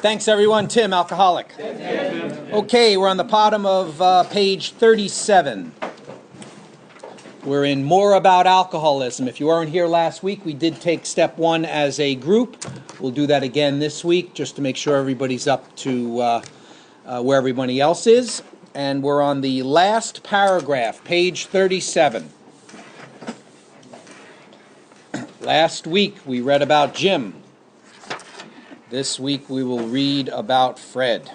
Thanks, everyone. Tim, alcoholic. Okay, we're on the bottom of page 37. We're in More About Alcoholism. If you weren't here last week, we did take step 1 as a group. We'll do that again this week just to make sure everybody's up to where everybody else is. And we're on the last paragraph, page 37. Last week we read about Jim. This week we will read about Fred.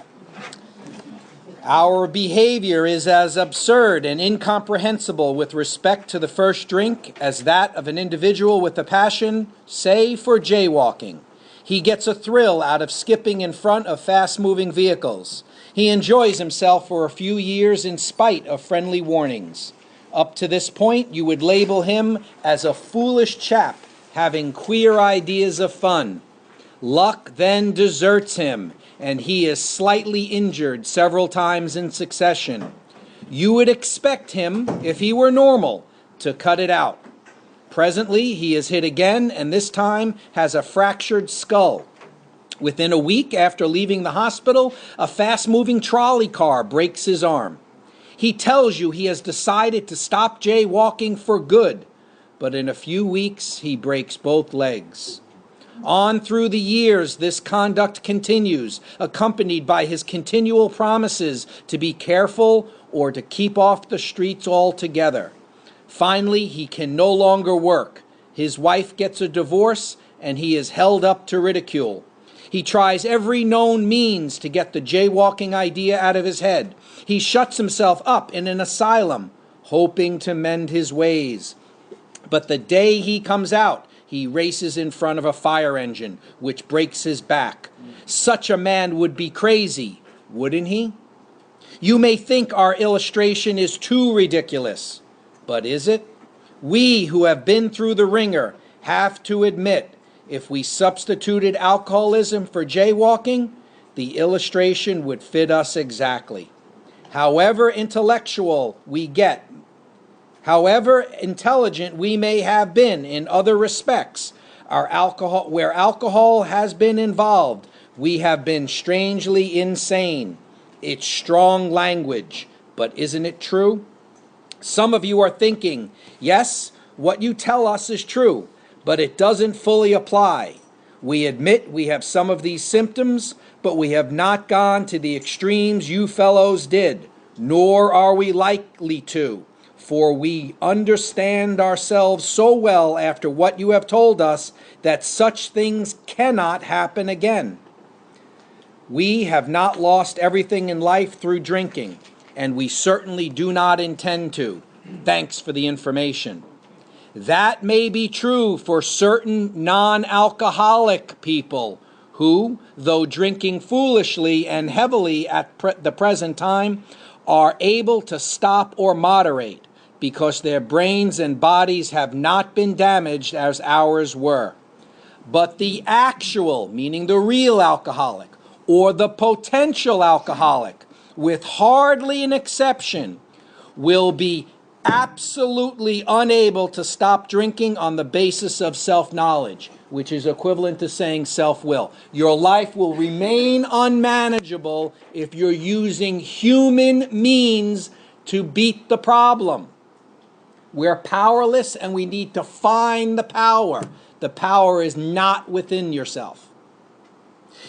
Our behavior is as absurd and incomprehensible with respect to the first drink as that of an individual with a passion, say, for jaywalking. He gets a thrill out of skipping in front of fast-moving vehicles. He enjoys himself for a few years in spite of friendly warnings. Up to this point, you would label him as a foolish chap having queer ideas of fun. Luck then deserts him, and he is slightly injured several times in succession. You would expect him, if he were normal, to cut it out. Presently, he is hit again, and this time has a fractured skull. Within a week after leaving the hospital, a fast-moving trolley car breaks his arm. He tells you he has decided to stop jaywalking for good, but in a few weeks, he breaks both legs. On through the years, this conduct continues, accompanied by his continual promises to be careful or to keep off the streets altogether. Finally, he can no longer work. His wife gets a divorce, and he is held up to ridicule. He tries every known means to get the jaywalking idea out of his head. He shuts himself up in an asylum, hoping to mend his ways. But the day he comes out, he races in front of a fire engine, which breaks his back. Such a man would be crazy, wouldn't he? You may think our illustration is too ridiculous, but is it? We who have been through the ringer have to admit, if we substituted alcoholism for jaywalking, the illustration would fit us exactly. However intelligent we may have been in other respects, where alcohol has been involved, we have been strangely insane. It's strong language, but isn't it true? Some of you are thinking, yes, what you tell us is true, but it doesn't fully apply. We admit we have some of these symptoms, but we have not gone to the extremes you fellows did, nor are we likely to. For we understand ourselves so well after what you have told us that such things cannot happen again. We have not lost everything in life through drinking, and we certainly do not intend to. Thanks for the information. That may be true for certain non-alcoholic people who, though drinking foolishly and heavily at the present time, are able to stop or moderate, because their brains and bodies have not been damaged as ours were. But the actual, meaning the real alcoholic, or the potential alcoholic, with hardly an exception, will be absolutely unable to stop drinking on the basis of self-knowledge, which is equivalent to saying self-will. Your life will remain unmanageable if you're using human means to beat the problem. We're powerless, and we need to find the power. The power is not within yourself.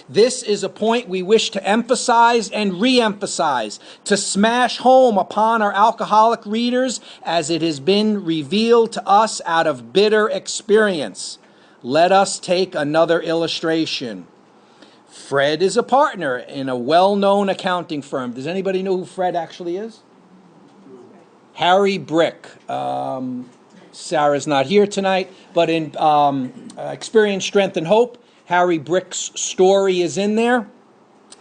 This is a point we wish to emphasize and re-emphasize, to smash home upon our alcoholic readers as it has been revealed to us out of bitter experience. Let us take another illustration. Fred is a partner in a well-known accounting firm. Does anybody know who Fred actually is? Harry Brick. Sarah's not here tonight, but in Experience, Strength, and Hope, Harry Brick's story is in there,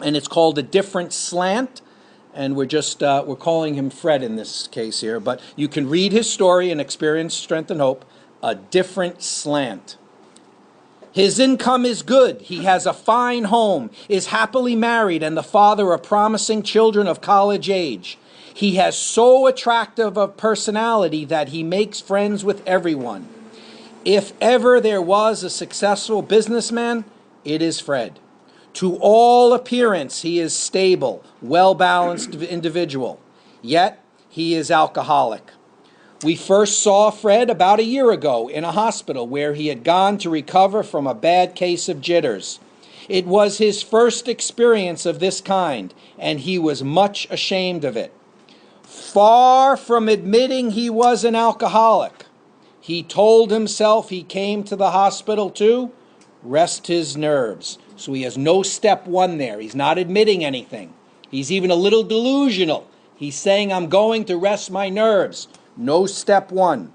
and it's called A Different Slant, and we're calling him Fred in this case here, but you can read his story in Experience, Strength, and Hope, A Different Slant. His income is good. He has a fine home, is happily married, and the father of promising children of college age. He has so attractive a personality that he makes friends with everyone. If ever there was a successful businessman, it is Fred. To all appearance, he is stable, well-balanced individual. Yet, he is alcoholic. We first saw Fred about a year ago in a hospital where he had gone to recover from a bad case of jitters. It was his first experience of this kind, and he was much ashamed of it. Far from admitting he was an alcoholic, he told himself he came to the hospital to rest his nerves. So he has no step one there. He's not admitting anything. He's even a little delusional. He's saying, I'm going to rest my nerves. No step one.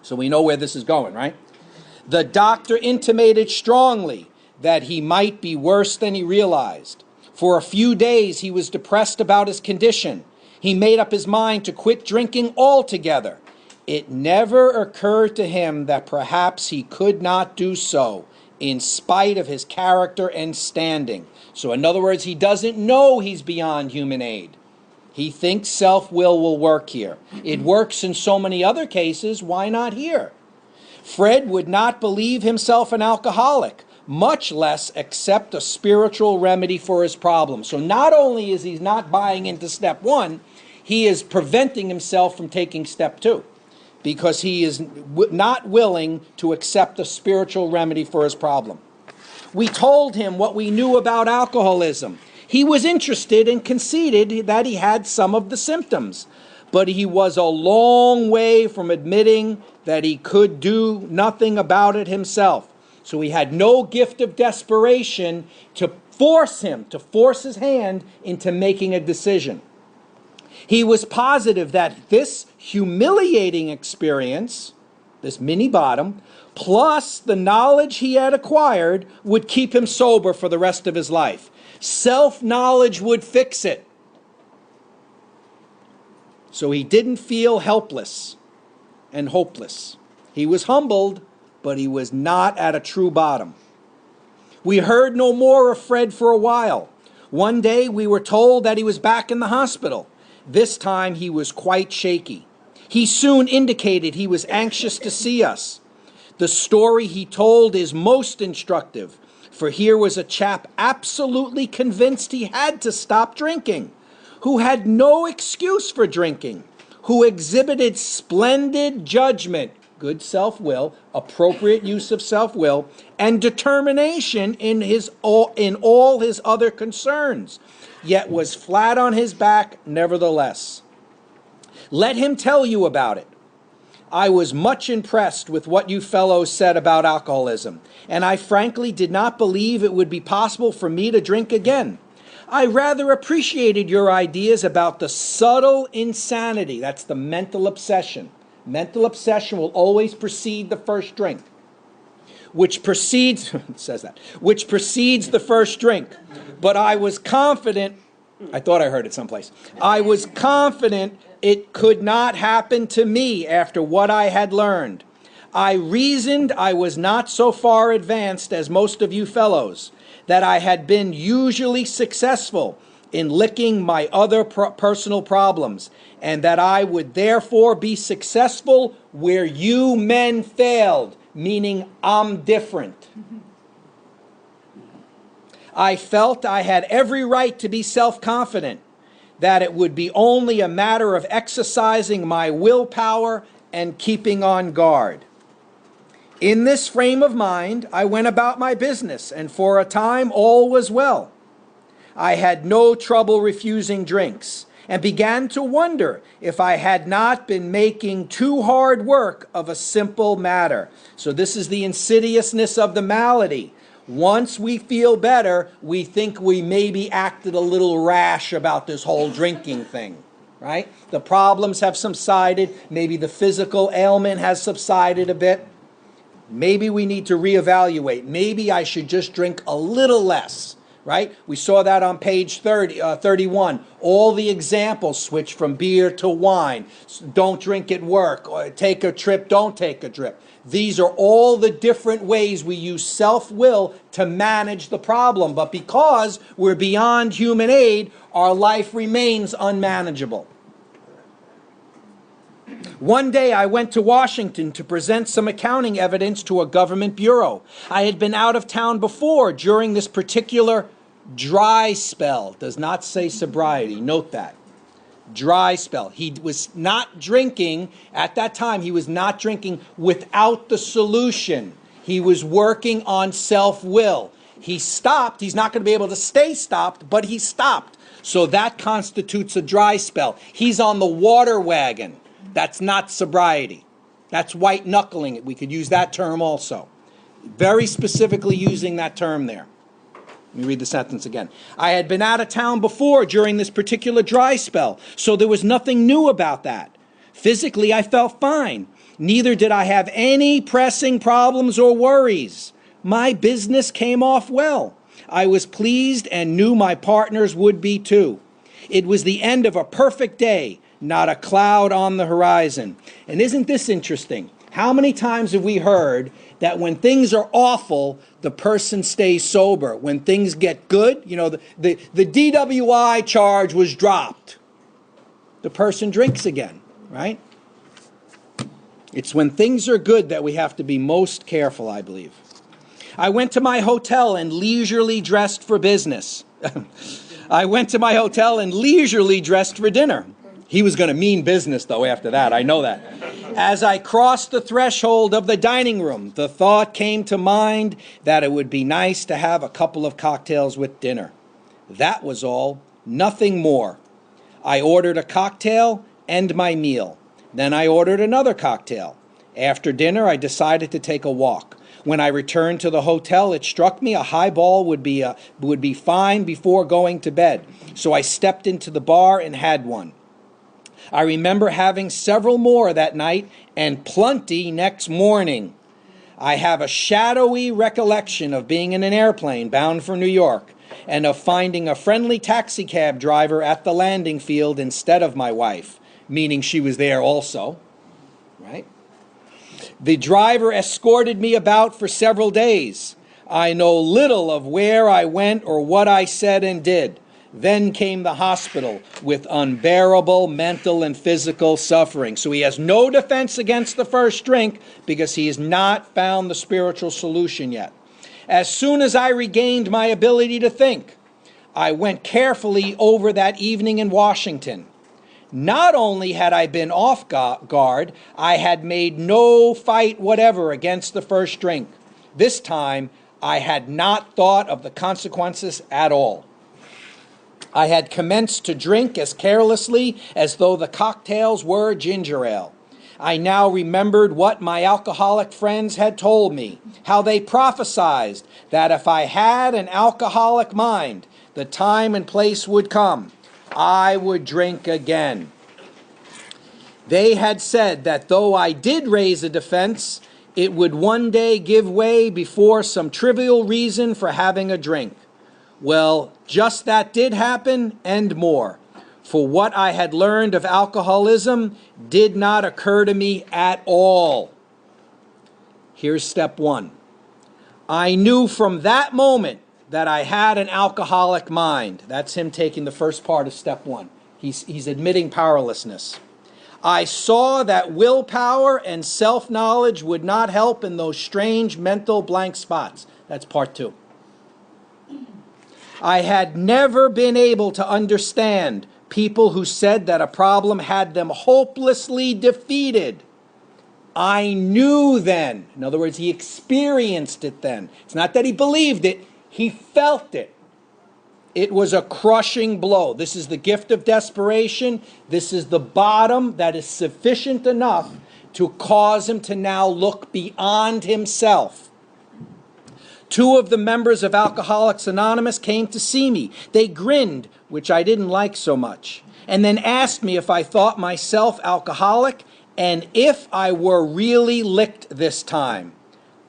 So we know where this is going, right? The doctor intimated strongly that he might be worse than he realized. For a few days he was depressed about his condition. He made up his mind to quit drinking altogether. It never occurred to him that perhaps he could not do so in spite of his character and standing. So in other words, he doesn't know he's beyond human aid. He thinks self-will will work here. It works in so many other cases, why not here? Fred would not believe himself an alcoholic, much less accept a spiritual remedy for his problem. So not only is he not buying into step one, he is preventing himself from taking step two, because he is not willing to accept a spiritual remedy for his problem. We told him what we knew about alcoholism. He was interested and conceded that he had some of the symptoms, but he was a long way from admitting that he could do nothing about it himself. So he had no gift of desperation to force his hand into making a decision. He was positive that this humiliating experience, this mini bottom, plus the knowledge he had acquired, would keep him sober for the rest of his life. Self-knowledge would fix it. So he didn't feel helpless and hopeless. He was humbled, but he was not at a true bottom. We heard no more of Fred for a while. One day we were told that he was back in the hospital. This time he was quite shaky. He soon indicated he was anxious to see us. The story he told is most instructive, for here was a chap absolutely convinced he had to stop drinking, who had no excuse for drinking, who exhibited splendid judgment, good self-will, appropriate use of self-will, and determination in all his other concerns, yet was flat on his back nevertheless. Let him tell you about it. I was much impressed with what you fellows said about alcoholism, and I frankly did not believe it would be possible for me to drink again. I rather appreciated your ideas about the subtle insanity. That's the mental obsession. Mental obsession will always precede the first drink, which precedes, it says that, which precedes the first drink. But I was confident, I thought I heard it someplace, I was confident it could not happen to me after what I had learned. I reasoned I was not so far advanced as most of you fellows, that I had been usually successful in licking my other personal problems, and that I would therefore be successful where you men failed, meaning I'm different. I felt I had every right to be self-confident, that it would be only a matter of exercising my willpower and keeping on guard. In this frame of mind, I went about my business, and for a time all was well. I had no trouble refusing drinks, and began to wonder if I had not been making too hard work of a simple matter. So this is the insidiousness of the malady. Once we feel better, we think we maybe acted a little rash about this whole drinking thing, right? The problems have subsided. Maybe the physical ailment has subsided a bit. Maybe we need to reevaluate. Maybe I should just drink a little less, right? We saw that on page 31. All the examples switch from beer to wine. Don't drink at work. Or take a trip, don't take a trip. These are all the different ways we use self-will to manage the problem. But because we're beyond human aid, our life remains unmanageable. One day I went to Washington to present some accounting evidence to a government bureau. I had been out of town before during this particular Dry spell does not say sobriety. Note that. Dry spell. He was not drinking at that time. He was not drinking without the solution. He was working on self-will. He stopped. He's not going to be able to stay stopped, but he stopped. So that constitutes a dry spell. He's on the water wagon. That's not sobriety. That's white knuckling it. We could use that term also. Very specifically using that term there. Let me read the sentence again. I had been out of town before during this particular dry spell, so there was nothing new about that. Physically, I felt fine. Neither did I have any pressing problems or worries. My business came off well. I was pleased and knew my partners would be too. It was the end of a perfect day, not a cloud on the horizon. And isn't this interesting? How many times have we heard that when things are awful, the person stays sober? When things get good, you know, the DWI charge was dropped. The person drinks again, right? It's when things are good that we have to be most careful, I believe. I went to my hotel and leisurely dressed for business. I went to my hotel and leisurely dressed for dinner. He was going to mean business, though, after that. I know that. As I crossed the threshold of the dining room, the thought came to mind that it would be nice to have a couple of cocktails with dinner. That was all, nothing more. I ordered a cocktail and my meal. Then I ordered another cocktail. After dinner, I decided to take a walk. When I returned to the hotel, it struck me a highball would be fine before going to bed. So I stepped into the bar and had one. I remember having several more that night and plenty next morning. I have a shadowy recollection of being in an airplane bound for New York and of finding a friendly taxi cab driver at the landing field instead of my wife, meaning she was there also, right? The driver escorted me about for several days. I know little of where I went or what I said and did. Then came the hospital with unbearable mental and physical suffering. So he has no defense against the first drink because he has not found the spiritual solution yet. As soon as I regained my ability to think, I went carefully over that evening in Washington. Not only had I been off guard, I had made no fight whatever against the first drink. This time, I had not thought of the consequences at all. I had commenced to drink as carelessly as though the cocktails were ginger ale. I now remembered what my alcoholic friends had told me, how they prophesied that if I had an alcoholic mind, the time and place would come. I would drink again. They had said that though I did raise a defense, it would one day give way before some trivial reason for having a drink. Well, just that did happen and more. For what I had learned of alcoholism did not occur to me at all. Here's step one. I knew from that moment that I had an alcoholic mind. That's him taking the first part of step one. He's admitting powerlessness. I saw that willpower and self-knowledge would not help in those strange mental blank spots. That's part two. I had never been able to understand people who said that a problem had them hopelessly defeated. I knew then. In other words, he experienced it then. It's not that he believed it, he felt it. It was a crushing blow. This is the gift of desperation. This is the bottom that is sufficient enough to cause him to now look beyond himself. Two of the members of Alcoholics Anonymous came to see me. They grinned, which I didn't like so much, and then asked me if I thought myself alcoholic and if I were really licked this time.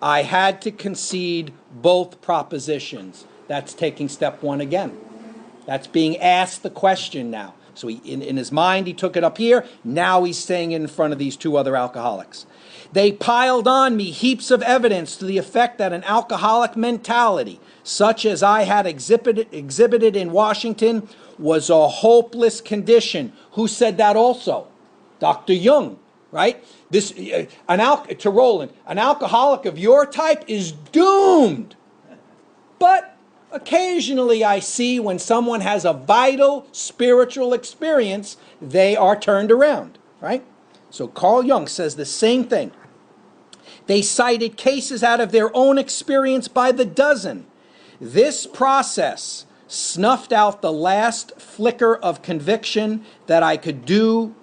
I had to concede both propositions. That's taking step one again. That's being asked the question now. So in his mind, he took it up here. Now he's saying it in front of these two other alcoholics. They piled on me heaps of evidence to the effect that an alcoholic mentality, such as I had exhibited in Washington, was a hopeless condition. Who said that also? Dr. Jung, right? To Roland, an alcoholic of your type is doomed. But occasionally I see when someone has a vital spiritual experience, they are turned around, right? So Carl Jung says the same thing. They cited cases out of their own experience by the dozen. This process snuffed out the last flicker of conviction that I could do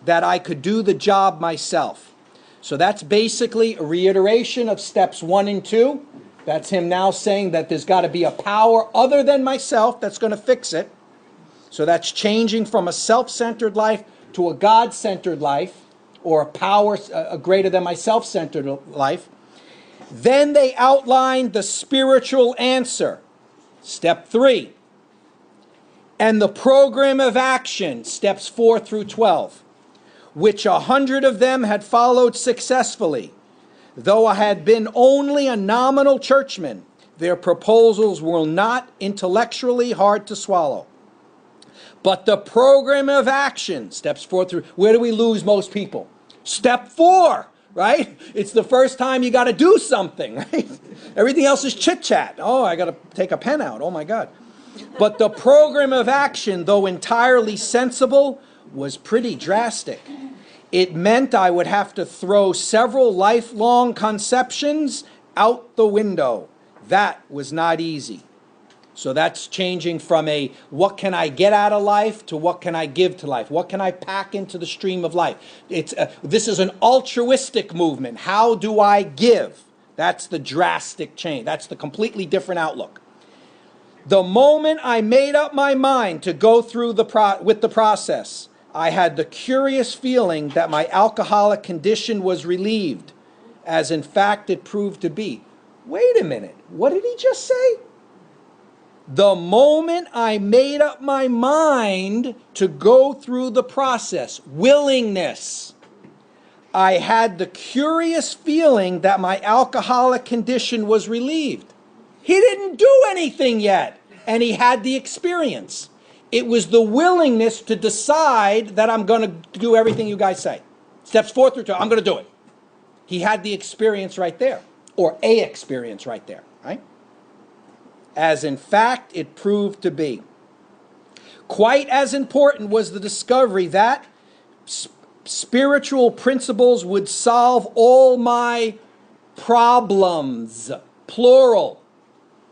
the job myself. So that's basically a reiteration of steps 1 and 2. That's him now saying that there's got to be a power other than myself that's going to fix it. So that's changing from a self-centered life to a God-centered life, or a power greater than my self-centered life. Then they outlined the spiritual answer, step 3, and the program of action, steps 4 through 12, which 100 of them had followed successfully. Though I had been only a nominal churchman, their proposals were not intellectually hard to swallow. But the program of action, steps 4 through, where do we lose most people? Step 4, right? It's the first time you got to do something, right? Everything else is chit-chat. Oh, I got to take a pen out. Oh, my God. But the program of action, though entirely sensible, was pretty drastic. It meant I would have to throw several lifelong conceptions out the window. That was not easy. So that's changing from a what can I get out of life to what can I give to life? What can I pack into the stream of life? This is an altruistic movement. How do I give? That's the drastic change. That's the completely different outlook. The moment I made up my mind to go through with the process, I had the curious feeling that my alcoholic condition was relieved, as in fact it proved to be. Wait a minute, what did he just say? The moment I made up my mind to go through the process, willingness, I had the curious feeling that my alcoholic condition was relieved. He didn't do anything yet, and he had the experience. It was the willingness to decide that I'm going to do everything you guys say. Steps 4 through 12, I'm going to do it. He had the experience right there, or a experience right there, right? As in fact it proved to be. Quite as important was the discovery that spiritual principles would solve all my problems, plural.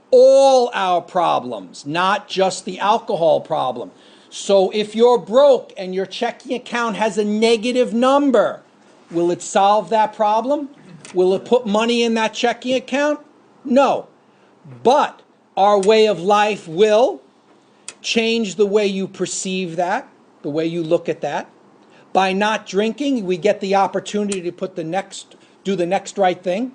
All our problems, not just the alcohol problem. So if you're broke and your checking account has a negative number, will it solve that problem? Will it put money in that checking account? No. But our way of life will change the way you perceive that, the way you look at that. By not drinking, we get the opportunity to do the next right thing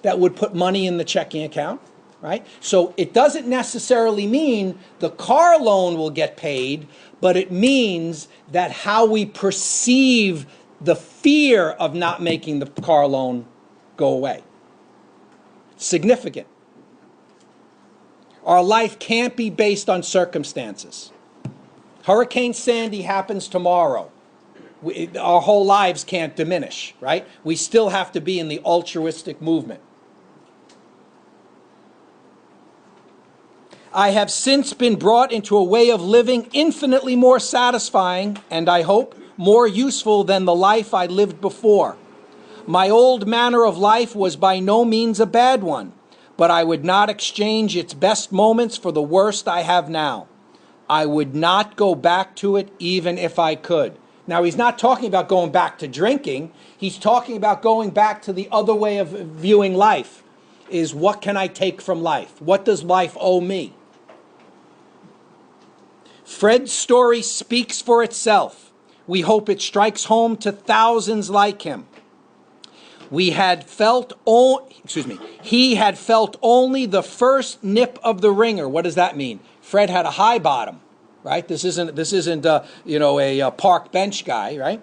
that would put money in the checking account. Right? So it doesn't necessarily mean the car loan will get paid, but it means that how we perceive the fear of not making the car loan go away. Significant. Our life can't be based on circumstances. Hurricane Sandy happens tomorrow. Our whole lives can't diminish, right? We still have to be in the altruistic movement. I have since been brought into a way of living infinitely more satisfying, and I hope more useful than the life I lived before. My old manner of life was by no means a bad one, but I would not exchange its best moments for the worst I have now. I would not go back to it even if I could. Now, he's not talking about going back to drinking. He's talking about going back to the other way of viewing life, is what can I take from life? What does life owe me? Fred's story speaks for itself. We hope it strikes home to thousands like him. He had felt only the first nip of the ringer. What does that mean? Fred had a high bottom, right? This isn't a park bench guy, right?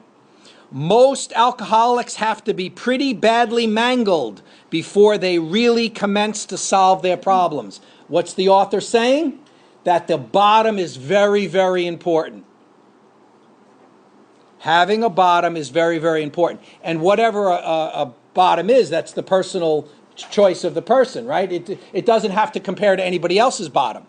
Most alcoholics have to be pretty badly mangled before they really commence to solve their problems. What's the author saying? That the bottom is very, very important. Having a bottom is very, very important. And whatever a bottom is, that's the personal choice of the person, right? It doesn't have to compare to anybody else's bottom.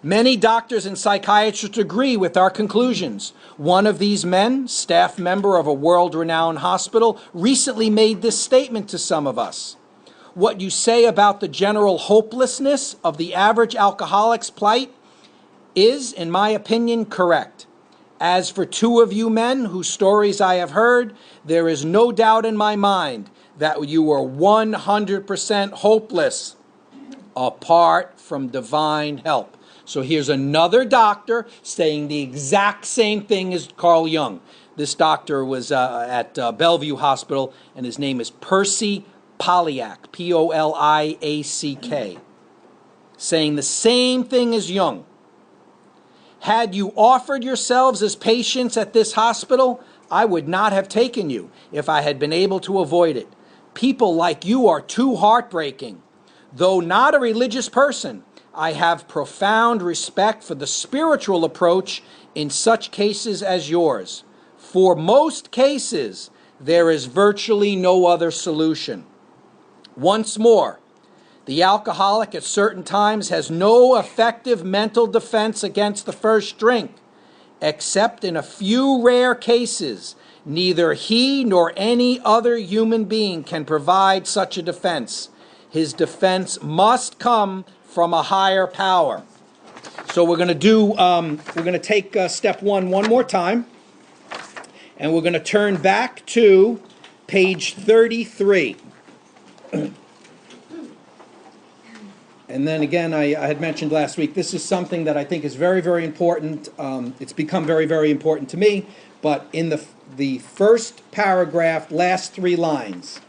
Many doctors and psychiatrists agree with our conclusions. One of these men, staff member of a world-renowned hospital, recently made this statement to some of us. What you say about the general hopelessness of the average alcoholic's plight is, in my opinion, correct. As for two of you men whose stories I have heard, there is no doubt in my mind that you were 100% hopeless apart from divine help. So here's another doctor saying the exact same thing as Carl Jung. This doctor was at Bellevue Hospital, and his name is Percy Poliak, Poliack, saying the same thing as Jung. Had you offered yourselves as patients at this hospital, I would not have taken you if I had been able to avoid it. People like you are too heartbreaking. Though not a religious person, I have profound respect for the spiritual approach in such cases as yours. For most cases, there is virtually no other solution. Once more, the alcoholic at certain times has no effective mental defense against the first drink. Except in a few rare cases, neither he nor any other human being can provide such a defense. His defense must come from a higher power. So we're going to take step one more time, and we're going to turn back to page 33. And then again, I had mentioned last week, this is something that I think is very, very important. It's become very, very important to me. But in the first paragraph, last three lines,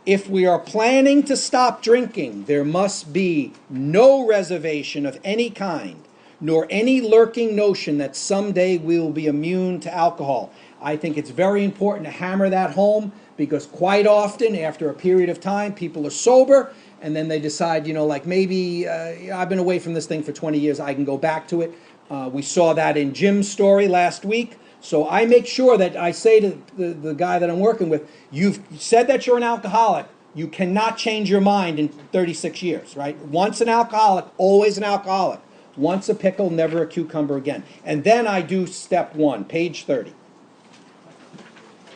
if we are planning to stop drinking, there must be no reservation of any kind, nor any lurking notion that someday we will be immune to alcohol. I think it's very important to hammer that home, because quite often, after a period of time, people are sober, and then they decide, like maybe I've been away from this thing for 20 years, I can go back to it. We saw that in Jim's story last week. So I make sure that I say to the guy that I'm working with, you've said that you're an alcoholic. You cannot change your mind in 36 years, right? Once an alcoholic, always an alcoholic. Once a pickle, never a cucumber again. And then I do step one, page 30.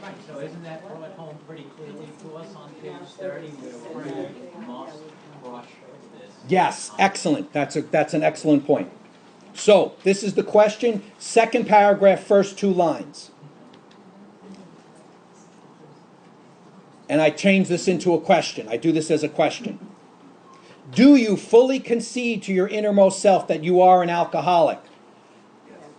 Right, so isn't that brought home pretty clearly to us on page 30, where we must crush this? Yes, excellent. That's an excellent point. So, this is the question, second paragraph, first two lines. And I change this into a question. I do this as a question. Do you fully concede to your innermost self that you are an alcoholic?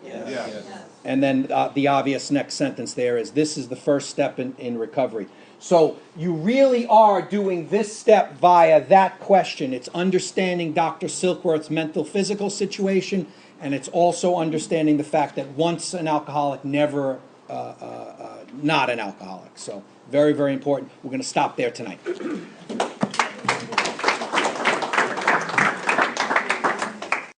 Yes. Yes. And then the obvious next sentence there is, this is the first step in recovery. So you really are doing this step via that question. It's understanding Dr. Silkworth's mental physical situation, and it's also understanding the fact that once an alcoholic, never not an alcoholic. So very, very important. We're going to stop there tonight.